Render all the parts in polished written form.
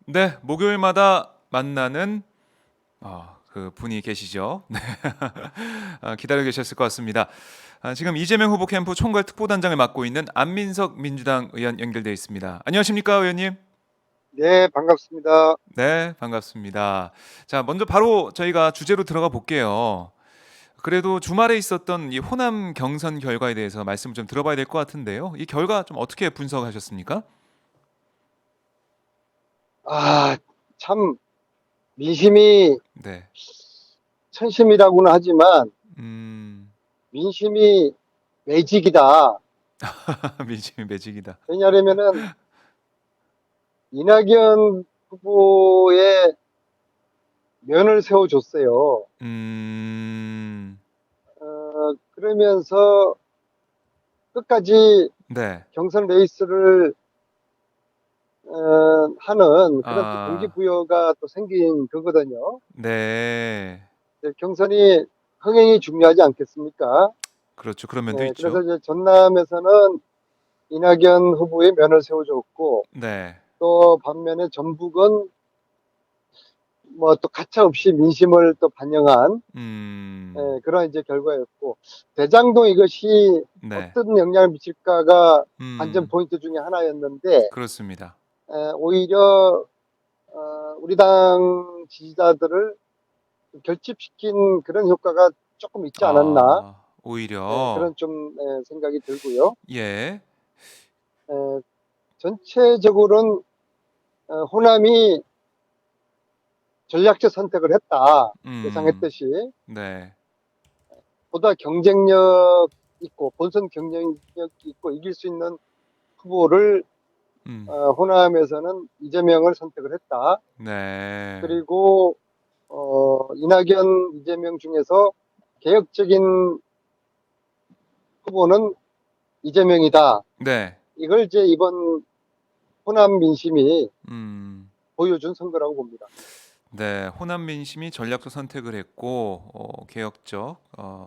네, 목요일마다 만나는 그 분이 계시죠. 네. 기다려 계셨을 것 같습니다. 지금 이재명 후보 캠프 총괄 특보단장을 맡고 있는 안민석 민주당 의원 연결되어 있습니다. 안녕하십니까, 의원님? 네, 반갑습니다. 네, 반갑습니다. 자, 먼저 바로 저희가 주제로 들어가 볼게요. 그래도 주말에 있었던 이 호남 경선 결과에 대해서 말씀을 좀 들어봐야 될 것 같은데요. 이 결과 좀 어떻게 분석하셨습니까? 아, 참, 민심이 네. 천심이라고는 하지만, 음, 민심이 매직이다. 민심이 매직이다. 왜냐하면은, 이낙연 후보의 면을 세워줬어요. 음, 그러면서 끝까지 네. 경선 레이스를, 하는 그런 또 아, 동기부여가 또 생긴 거거든요. 네. 이제 경선이 흥행이 중요하지 않겠습니까? 그렇죠. 그런 면도 네, 그래서 있죠. 이제 전남에서는 이낙연 후보의 면을 세워줬고, 네. 또 반면에 전북은 뭐 또 가차없이 민심을 또 반영한 그런 이제 결과였고, 대장동 이것이 네. 어떤 영향을 미칠까가 관전 음, 포인트 중에 하나였는데, 그렇습니다. 오히려 우리 당 지지자들을 결집시킨 그런 효과가 조금 있지 않았나, 오히려, 그런 좀 생각이 들고요. 예. 에, 전체적으로는 호남이 전략적 선택을 했다. 음, 예상했듯이 네. 보다 경쟁력 있고 본선 경쟁력 있고 이길 수 있는 후보를 음, 호남에서는 이재명을 선택을 했다. 네. 그리고 이낙연, 이재명 중에서 개혁적인 후보는 이재명이다. 네. 이걸 이제 이번 호남 민심이 음, 보여준 선거라고 봅니다. 네. 호남 민심이 전략적 선택을 했고, 개혁적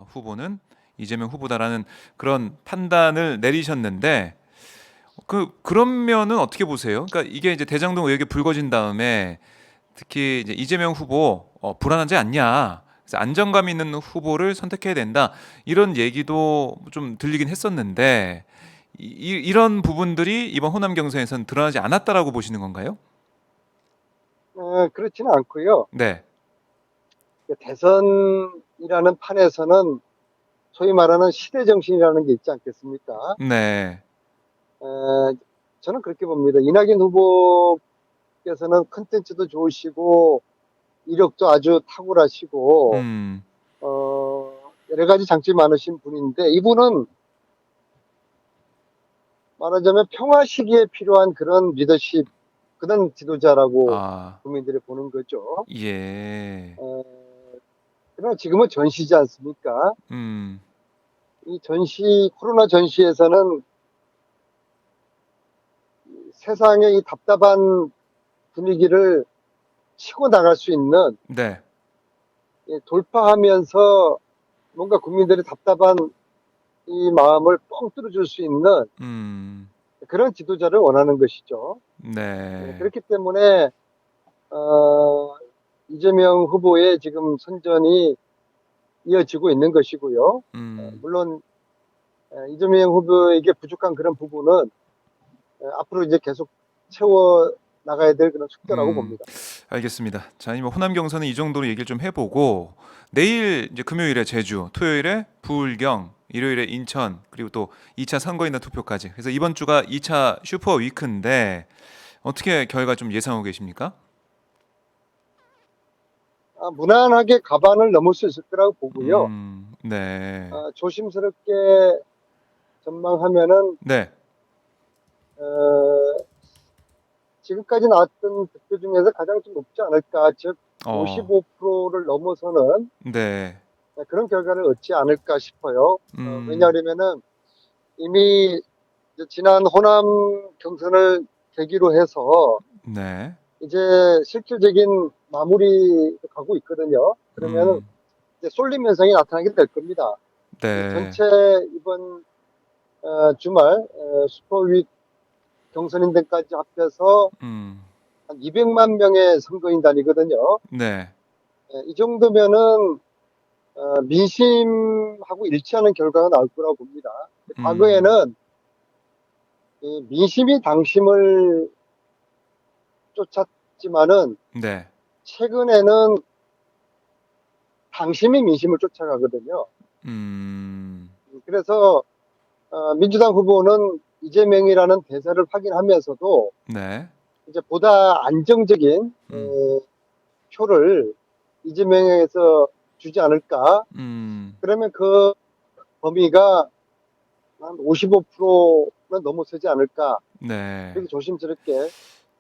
후보는 이재명 후보다라는 그런 판단을 내리셨는데, 그런 면은 어떻게 보세요? 그러니까 이게 이제 대장동 의혹이 불거진 다음에 특히 이제 이재명 후보 불안하지 않냐? 그래서 안정감 있는 후보를 선택해야 된다. 이런 얘기도 좀 들리긴 했었는데 이런 부분들이 이번 호남 경선에서는 드러나지 않았다라고 보시는 건가요? 그렇지는 않고요. 네, 대선이라는 판에서는 소위 말하는 시대 정신이라는 게 있지 않겠습니까? 네, 에, 저는 그렇게 봅니다. 이낙연 후보께서는 컨텐츠도 좋으시고 이력도 아주 탁월하시고 음, 여러 가지 장점이 많으신 분인데 이분은 말하자면 평화 시기에 필요한 그런 리더십, 그런 지도자라고 아, 국민들이 보는 거죠. 예, 에, 그러나 지금은 전시지 않습니까? 음, 이 전시, 코로나 전시에서는 세상의 이 답답한 분위기를 치고 나갈 수 있는 네, 돌파하면서 뭔가 국민들의 답답한 이 마음을 뻥 뚫어줄 수 있는 음, 그런 지도자를 원하는 것이죠. 네, 그렇기 때문에 어, 이재명 후보의 지금 선전이 이어지고 있는 것이고요. 음. 물론 이재명 후보에게 부족한 그런 부분은 앞으로 이제 계속 채워 나가야 될 그런 숙제라고 음, 봅니다. 알겠습니다. 자, 아니면 호남 경선은 이 정도로 얘기를 좀 해보고 내일 이제 금요일에 제주, 토요일에 부울경, 일요일에 인천, 그리고 또 2차 선거인단 투표까지. 그래서 이번 주가 2차 슈퍼 위크인데 어떻게 결과 좀 예상하고 계십니까? 무난하게 가반을 넘을 수 있을 거라고 보고요. 네, 조심스럽게 전망하면은 네, 어, 지금까지 나왔던 득표 중에서 가장 좀 높지 않을까, 즉 어, 55%를 넘어서는 네, 그런 결과를 얻지 않을까 싶어요. 음, 왜냐하면은 이미 이제 지난 호남 경선을 계기로 해서 네, 이제 실질적인 마무리 가고 있거든요. 그러면 음, 이제 쏠림 현상이 나타나게 될 겁니다. 이 네, 전체 이번 주말 슈퍼윗 경선인들까지 합해서 음, 한 200만 명의 선거인단이거든요. 네. 이 정도면은 민심하고 일치하는 결과가 나올 거라고 봅니다. 음. 과거에는 이 민심이 당심을 쫓았지만은 네. 최근에는 당심이 민심을 쫓아가거든요. 음. 그래서 민주당 후보는 이재명이라는 대세를 확인하면서도 네. 이제 보다 안정적인 음. 표를 이재명에서 주지 않을까. 음. 그러면 그 범위가 한 55%는 넘어서지 않을까. 네. 이렇게 조심스럽게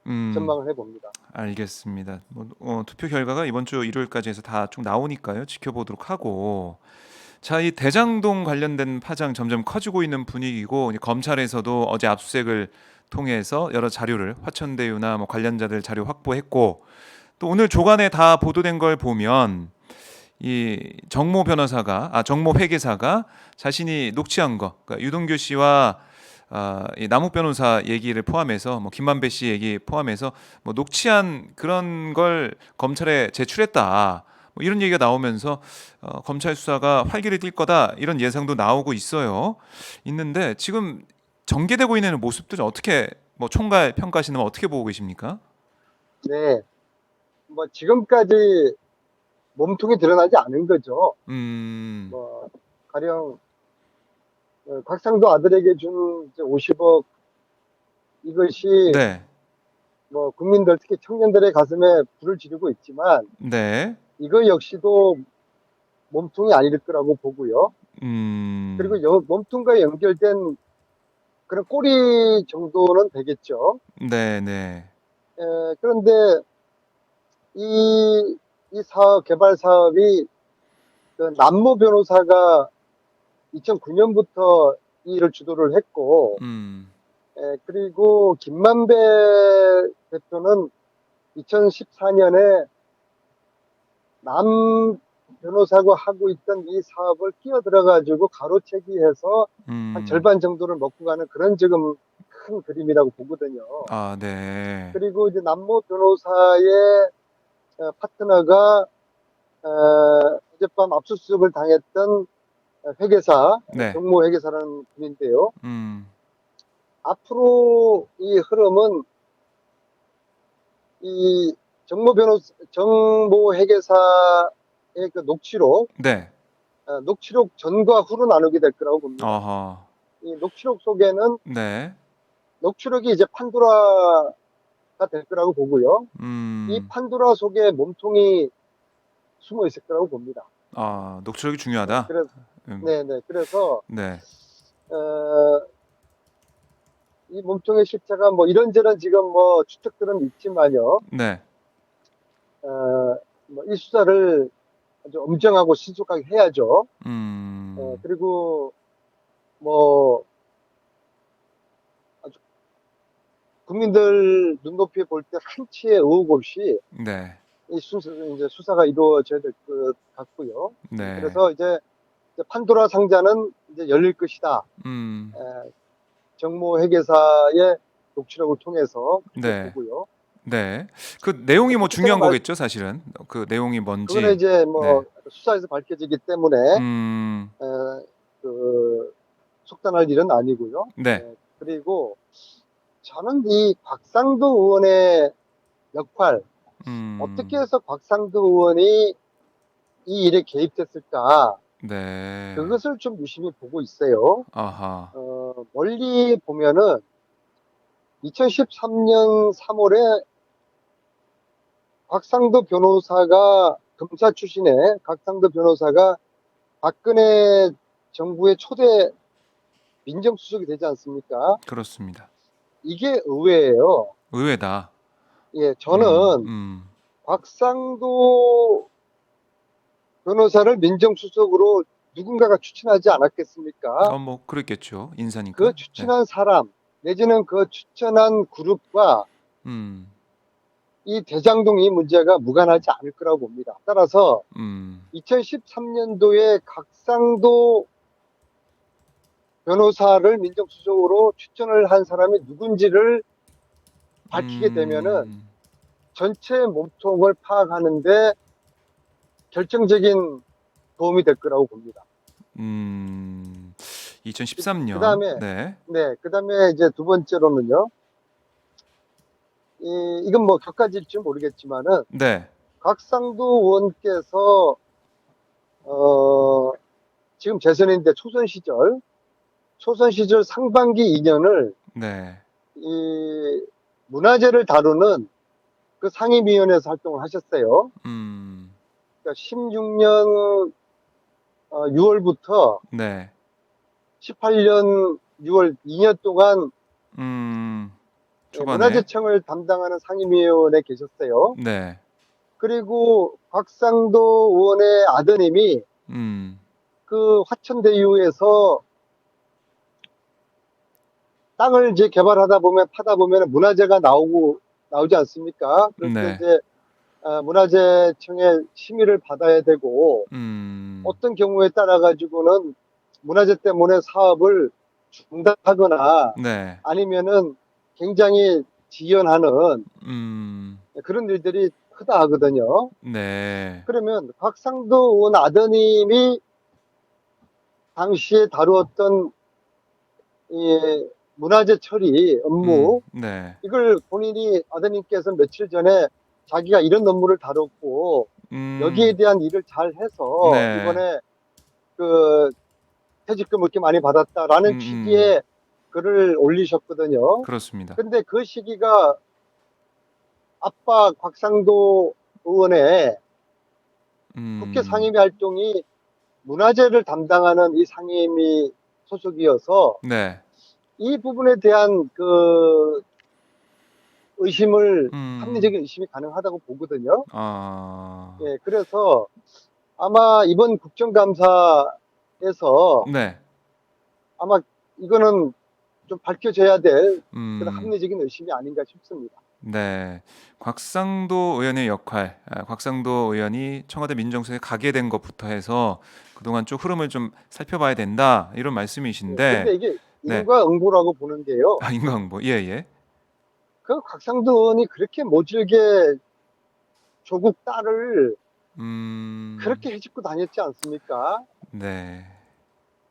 음. 전망을 해봅니다. 알겠습니다. 뭐 투표 결과가 이번 주 일요일까지 해서 다 쭉 나오니까요. 지켜보도록 하고. 자, 이 대장동 관련된 파장 점점 커지고 있는 분위기고 이제 검찰에서도 어제 압수수색을 통해서 여러 자료를 화천대유나 뭐 관련자들 자료 확보했고 또 오늘 조간에 다 보도된 걸 보면 이 정모 회계사가 자신이 녹취한 거, 그러니까 유동규 씨와 이 남욱 변호사 얘기를 포함해서 뭐 김만배 씨 얘기 포함해서 뭐 녹취한 그런 걸 검찰에 제출했다. 뭐 이런 얘기가 나오면서 검찰 수사가 활기를 띨 거다 이런 예상도 나오고 있는데 지금 전개되고 있는 모습들은 어떻게 뭐 총괄 평가하시는 건 어떻게 보고 계십니까? 네. 뭐 지금까지 몸통이 드러나지 않은 거죠. 음, 뭐 가령 곽상도 아들에게 준 50억 이것이 네, 뭐 국민들 특히 청년들의 가슴에 불을 지르고 있지만 네, 이거 역시도 몸통이 아닐 거라고 보고요. 음, 그리고 몸통과 연결된 그런 꼬리 정도는 되겠죠. 네, 네, 그런데 이 사업, 개발 사업이 그 남모 변호사가 2009년부터 이 일을 주도를 했고, 음, 그리고 김만배 대표는 2014년에 남 변호사가 하고 있던 이 사업을 끼어들어가지고 가로채기해서 한 음, 절반 정도를 먹고 가는 그런 지금 큰 그림이라고 보거든요. 아, 네, 그리고 이제 남모 변호사의 파트너가 어젯밤 압수수색을 당했던 회계사, 네, 정모 회계사라는 분인데요. 음, 앞으로 이 흐름은 이 정모 회계사의 그 네, 녹취록 전과 후로 나누게 될 거라고 봅니다. 어허, 이 녹취록 속에는 네, 녹취록이 이제 판도라가 될 거라고 보고요. 이 음, 판도라 속에 몸통이 숨어 있을 거라고 봅니다. 아, 녹취록이 중요하다. 그래서 음, 네네. 그래서 네, 어, 이 몸통의 실체가 뭐 이런저런 지금 뭐 추측들은 있지만요. 네, 뭐이 수사를 아주 엄정하고 신속하게 해야죠. 음, 그리고 뭐 아주 국민들 눈높이에 볼 때 한치의 의혹 없이 네, 이제 수사가 이루어져야 될 것 같고요. 네, 그래서 이제 판도라 상자는 이제 열릴 것이다. 음, 에, 정모 회계사의 녹취록을 통해서 그렇게 네. 보고요. 네. 그 내용이 뭐 그렇게 제가 중요한 거겠죠, 사실은. 그 내용이 그거는 뭔지. 이제 네. 뭐 수사에서 밝혀지기 때문에 음. 그 속단할 일은 아니고요. 네. 그리고 저는 이 곽상도 의원의 역할, 어떻게 음. 해서 곽상도 의원이 이 일에 개입됐을까? 네. 그것을 좀 유심히 보고 있어요. 아하. 멀리 보면은 2013년 3월에 곽상도 변호사가 검사 출신의 곽상도 변호사가 박근혜 정부의 초대 민정수석이 되지 않습니까? 그렇습니다. 이게 의외예요. 의외다. 예, 음. 저는 음. 곽상도 변호사를 민정수석으로 누군가가 추천하지 않았겠습니까? 뭐 그랬겠죠. 그 인사니까. 네. 추천한 사람, 내지는 그 추천한 그룹과 음. 이 대장동이 문제가 무관하지 않을 거라고 봅니다. 따라서 음. 2013년도에 곽상도 변호사를 민정수석으로 추천을 한 사람이 누군지를 밝히게 되면은 음. 전체 몸통을 파악하는데 결정적인 도움이 될 거라고 봅니다. 음, 그 2013년. 다음에, 네. 네, 그 다음에 이제 두 번째로는요, 이건 뭐 격가질지 모르겠지만은, 네. 곽상도 의원께서, 어, 지금 재선인데 초선 시절 상반기 2년을 네. 이 문화재를 다루는 그 상임위원회에서 활동을 하셨어요. 음, 그러니까 16년 6월부터 네. 18년 6월 2년 동안 음, 초반에. 문화재청을 담당하는 상임위원회에 계셨어요. 네. 그리고 곽상도 의원의 아드님이 음, 그 화천대유에서 땅을 이제 개발하다 보면 파다 보면 문화재가 나오지 않습니까? 그럴 때 네. 이제 문화재청의 심의를 받아야 되고 음, 어떤 경우에 따라 가지고는 문화재 때문에 사업을 중단하거나 네. 아니면은 굉장히 지연하는 음, 그런 일들이 크다 하거든요. 네. 그러면 곽상도 의원 아드님이 당시에 다루었던 이 문화재 처리 업무 네. 이걸 본인이 아드님께서 며칠 전에 자기가 이런 업무를 다뤘고 여기에 음, 대한 일을 잘 해서 네. 이번에 그 퇴직금 이렇게 많이 받았다라는 취지의 글을 올리셨거든요. 그렇습니다. 근데 그 시기가 아빠 곽상도 의원의 국회 음, 상임위 활동이 문화재를 담당하는 이 상임위 소속이어서 네. 이 부분에 대한 그 의심을 음, 합리적인 의심이 가능하다고 보거든요. 아, 예, 그래서 아마 이번 국정감사에서 네. 아마 이거는 좀 밝혀져야 될 그런 음, 합리적인 의심이 아닌가 싶습니다. 네. 곽상도 의원의 역할, 곽상도 의원이 청와대 민정수석에 가게 된 것부터 해서 그동안 쭉 흐름을 좀 살펴봐야 된다. 이런 예, 근데 말씀이신데, 이게 네. 인과응보라고 보는 게요. 아, 인과응보. 예, 예. 그 곽상도 의원이 그렇게 모질게 조국 딸을 음, 그렇게 해집고 다녔지 않습니까? 네.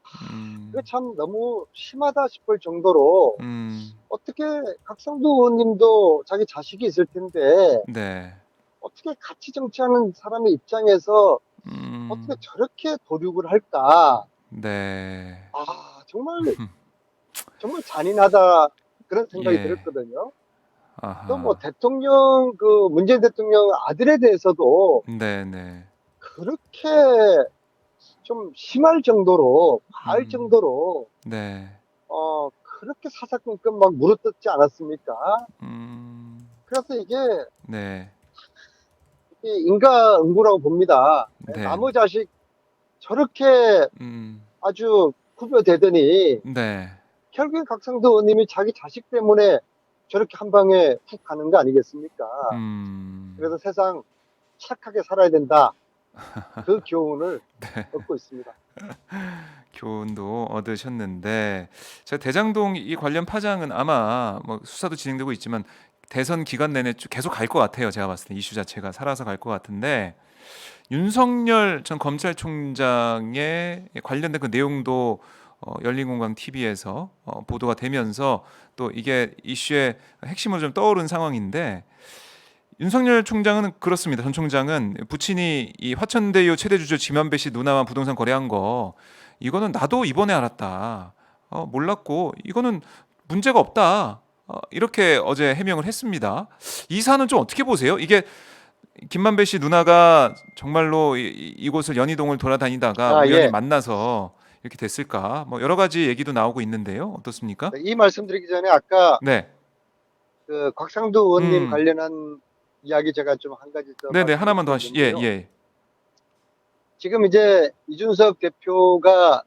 그게 음, 참 너무 심하다 싶을 정도로 음, 어떻게 곽상도 의원님도 자기 자식이 있을 텐데 네. 어떻게 같이 정치하는 사람의 입장에서 어떻게 음, 저렇게 도륙을 할까? 네. 정말 정말 잔인하다 그런 생각이 예. 들었거든요. 또 뭐 아하. 대통령 그 문재인 대통령 아들에 대해서도 네, 네. 그렇게 좀 심할 정도로 과할 음, 정도로 네. 그렇게 사사건건 막 물어뜯지 않았습니까? 음, 그래서 네. 이게 인과응보라고 봅니다. 네. 나무 자식 저렇게 음, 아주 구벼대더니 네. 결국엔 각성도 의원님이 자기 자식 때문에 저렇게 한 방에 훅 가는 거 아니겠습니까? 음, 그래서 세상 착하게 살아야 된다. 그 교훈을 얻고 있습니다. 교훈도 얻으셨는데, 제가 대장동 이 관련 파장은 아마 뭐 수사도 진행되고 있지만 대선 기간 내내 쭉 계속 갈 것 같아요. 제가 봤을 때 이슈 자체가 살아서 갈 것 같은데, 윤석열 전 검찰총장의 관련된 그 내용도 열린공감 TV에서 보도가 되면서 또 이게 이슈의 핵심으로 좀 떠오른 상황인데 윤석열 총장은 그렇습니다. 전 총장은 부친이 이 화천대유 최대 주주 지만배 씨 누나와 부동산 거래한 거 이거는 나도 이번에 알았다. 몰랐고 이거는 문제가 없다. 이렇게 어제 해명을 했습니다. 이 사안은 좀 어떻게 보세요? 이게 김만배 씨 누나가 정말로 이곳을 연희동을 돌아다니다가 우연히 예. 만나서 이렇게 됐을까? 뭐 여러 가지 얘기도 나오고 있는데요. 어떻습니까? 이 말씀 드리기 전에 아까 네. 그 곽상도 의원님 음. 관련한 이야기 제가 좀 한 가지 더 네네. 말씀을 하나만 더 드려야 하시. 예, 되는데요. 예. 지금 이제 이준석 대표가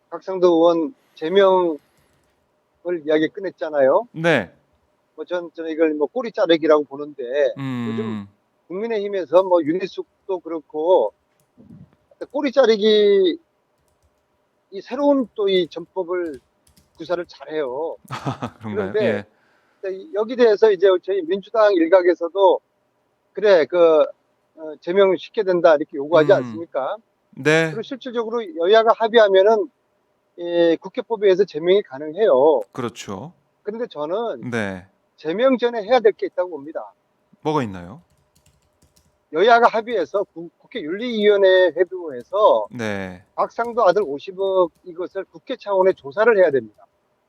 곽상도 의원 제명을 이야기 꺼냈잖아요. 네. 저는 이걸 뭐 꼬리 자르기라고 보는데 요즘 음. 국민의힘에서 뭐 윤희숙도 그렇고 꼬리 자르기 이 새로운 또 이 전법을 구사를 잘해요. 그런가요? 그런데 예. 여기 대해서 이제 저희 민주당 일각에서도 그래, 제명시켜야 된다, 이렇게 요구하지 음, 않습니까? 네, 그리고 실질적으로 여야가 합의하면은, 국회법에 의해서 제명이 가능해요. 그렇죠. 그런데 저는 네, 제명 전에 해야 될 게 있다고 봅니다. 뭐가 있나요? 여야가 합의해서 국회 윤리위원회 회부해서 네, 박상도 아들 50억 이것을 국회 차원의 조사를 해야 됩니다.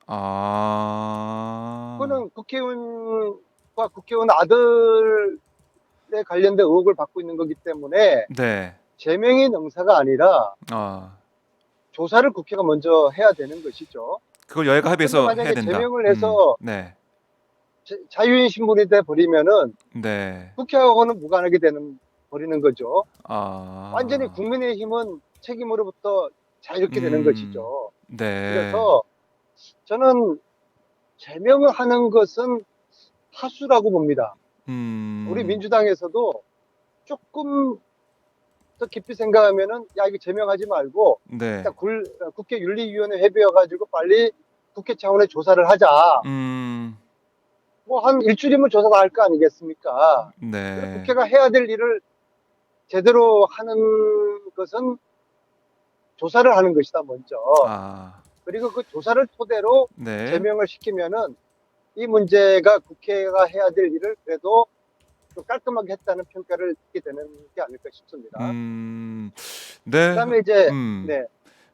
아, 그거는 국회의원과 국회의원 아들에 관련된 의혹을 받고 있는 거기 때문에 네, 제명이 능사가 아니라 아, 조사를 국회가 먼저 해야 되는 것이죠. 그걸 여야가 근데 합의해서 해야 만약에 된다. 제명을 해서 네, 자유인 신분이 돼 버리면은 네, 국회하고는 무관하게 되는 버리는 거죠. 완전히 아, 국민의힘은 책임으로부터 자유롭게 되는 음, 것이죠. 네, 그래서 저는 제명을 하는 것은 하수라고 봅니다. 우리 음, 민주당에서도 조금 더 깊이 생각하면은 야 이거 제명하지 말고 네, 일단 국회 윤리위원회 회부해가지고 빨리 국회 차원의 조사를 하자. 음, 뭐 한 일주일이면 조사 다 할 거 아니겠습니까? 그리고 네, 국회가 해야 될 일을 제대로 하는 것은 조사를 하는 것이다 먼저. 아, 그리고 그 조사를 토대로 네, 제명을 시키면은 이 문제가 국회가 해야 될 일을 그래도 좀 깔끔하게 했다는 평가를 받게 되는 게 아닐까 싶습니다. 음, 네, 그다음에 이제 음, 네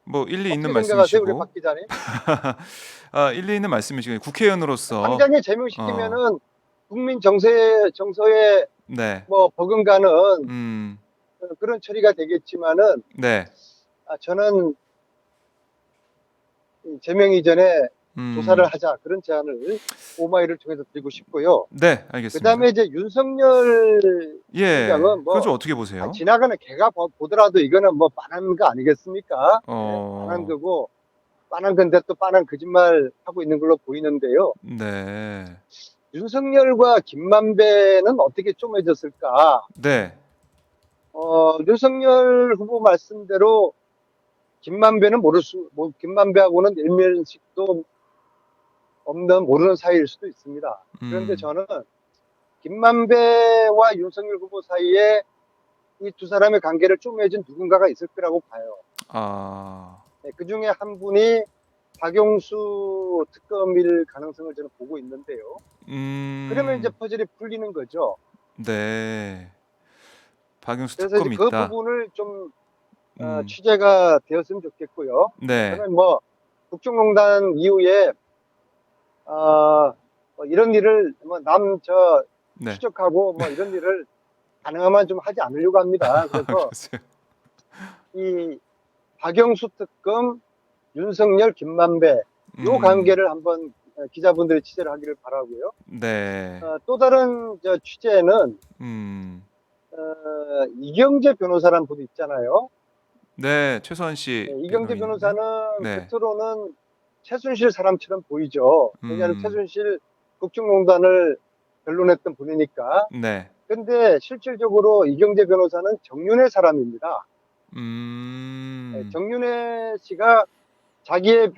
뭐 일리 있는 어떻게 생각하세요, 우리 말씀이시고, 박 기자님? 아, 일리 있는 말씀이시고, 국회의원으로서, 당장에 어, 제명시키면은 국민 정서에 네, 뭐 버금가는 음, 그런 처리가 되겠지만은 네, 저는 제명 이전에 조사를 음, 하자 그런 제안을 오마이를 통해서 드리고 싶고요. 네, 그다음에 알겠습니다. 이제 윤석열 예, 총장은 그건 좀 뭐 어떻게 보세요? 지나가는 개가 보더라도 이거는 뭐 빤한 거 아니겠습니까? 예? 빤한 어, 거고 빤한 건데 또 빤한 거짓말 하고 있는 걸로 보이는데요. 네, 윤석열과 김만배는 어떻게 쪼매졌을까? 네, 윤석열 후보 말씀대로 김만배는 김만배하고는 일면식도 없는 모르는 사이일 수도 있습니다. 그런데 음, 저는 김만배와 윤석열 후보 사이에 이 두 사람의 관계를 쪼매진 누군가가 있을 거라고 봐요. 아, 그 중에 한 분이 박용수 특검일 가능성을 저는 보고 있는데요. 그러면 이제 음, 퍼즐이 풀리는 거죠. 네, 박용수 그래서 이제 특검이 그 있다. 부분을 좀 음, 취재가 되었으면 좋겠고요. 네, 저는 뭐 국정농단 이후에 뭐 이런 일을 뭐 네, 추적하고 뭐 이런 일을 가능하면 좀 하지 않으려고 합니다. 그래서 글쎄요. 이 박영수 특검, 윤석열, 김만배 요 음, 관계를 한번 기자분들이 취재를 하기를 바라고요. 네, 또 다른 취재는 음, 이경재 변호사라는 분이 있잖아요. 네, 최소한 씨 이경재 변호인인데, 변호사는 네, 겉으로는 최순실 사람처럼 보이죠. 왜냐하면 음, 최순실 국정농단을 변론했던 분이니까. 네, 근데 실질적으로 이경재 변호사는 정윤회 사람입니다. 음, 정윤회 씨가 자기의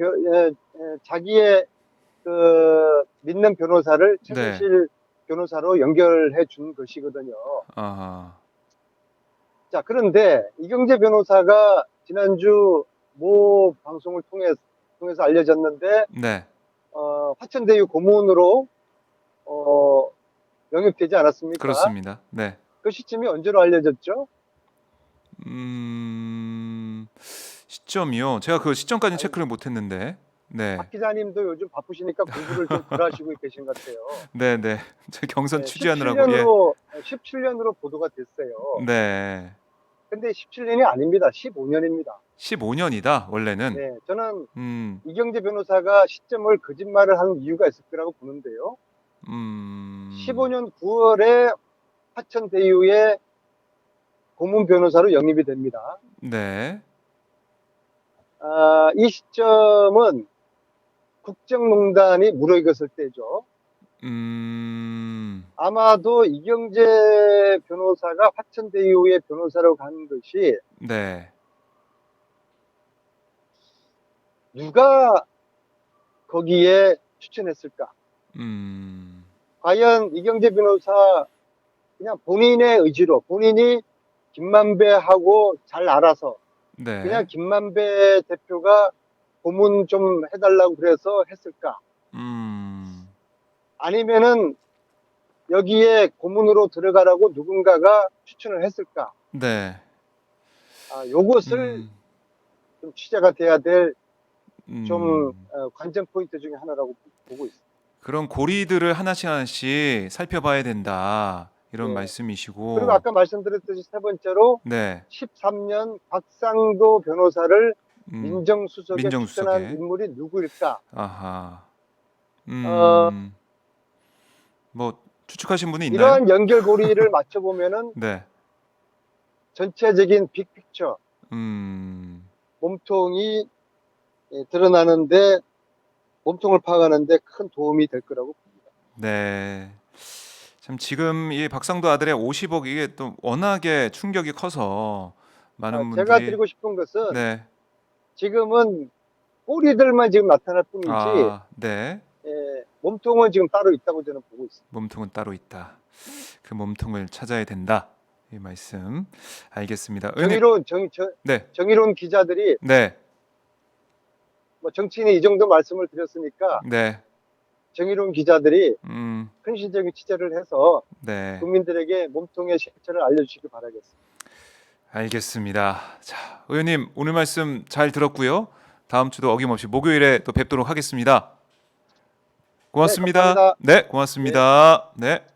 믿는 변호사를 네, 최순실 변호사로 연결해 준 것이거든요. 아, 자, 그런데 이경재 변호사가 지난주 모 방송을 통해서 알려졌는데, 네, 화천대유 고문으로, 어, 영입되지 않았습니까? 그렇습니다. 네, 그 시점이 언제로 알려졌죠? 음, 시점이요. 제가 그 시점까지는 아이, 체크를 못했는데, 네, 박 기자님도 요즘 바쁘시니까 공부를 좀 덜 하시고 계신 것 같아요. 네, 네, 제 경선 네, 취재하느라고, 예, 17년으로 보도가 됐어요. 네, 근데 17년이 아닙니다. 15년입니다. 15년이다 원래는, 네, 저는 음, 이경재 변호사가 시점을 거짓말을 하는 이유가 있을 거라고 보는데요. 음, 15년 9월에 화천대유의 고문 변호사로 영입이 됩니다. 네, 이 시점은 국정농단이 무르익었을 때죠. 음, 아마도 이경재 변호사가 화천대유의 변호사로 간 것이 네, 누가 거기에 추천했을까? 음, 과연 이경재 변호사 그냥 본인의 의지로 본인이 김만배하고 잘 알아서 네. 그냥 김만배 대표가 고문 좀 해달라고 그래서 했을까? 음. 아니면은 여기에 고문으로 들어가라고 누군가가 추천을 했을까? 네. 요것을 음. 좀 취재가 돼야 될 좀 음. 관전 포인트 중에 하나라고 보고 있습니다. 그런 고리들을 하나씩 하나씩 살펴봐야 된다. 이런 예. 그리고 말씀이시고. 아까 말씀드렸듯이 세 번째로 네. 13년 곽상도 변호사를 음. 민정수석에 추천한 민정수석에. 인물이 누구일까? 아하. 어, 음. 뭐 추측하신 분이 있나요? 이러한 연결고리를 맞춰보면은 네. 전체적인 빅픽처, 음. 몸통이 드러나는데, 몸통을 파악하는데 큰 도움이 될 거라고 봅니다. 네. 참 지금 이 박상도 아들의 50억 이게 또 워낙에 충격이 커서 많은 제가 분들이 드리고 싶은 것은 네. 지금은 꼬리들만 지금 나타날 뿐이지, 아, 네. 몸통은 지금 따로 있다고 저는 보고 있습니다. 몸통은 따로 있다. 그 몸통을 찾아야 된다. 이 말씀 알겠습니다. 의원님. 네. 정의로운 기자들이 네. 뭐 정치인이 이 정도 말씀을 드렸으니까 네. 정의로운 기자들이 음. 헌신적인 취재를 해서 네. 국민들에게 몸통의 실체를 알려주시기 바라겠습니다. 알겠습니다. 자, 의원님 오늘 말씀 잘 들었고요. 다음 주도 어김없이 목요일에 또 뵙도록 하겠습니다. 네, 고맙습니다. 감사합니다. 네, 네. 고맙습니다. 네.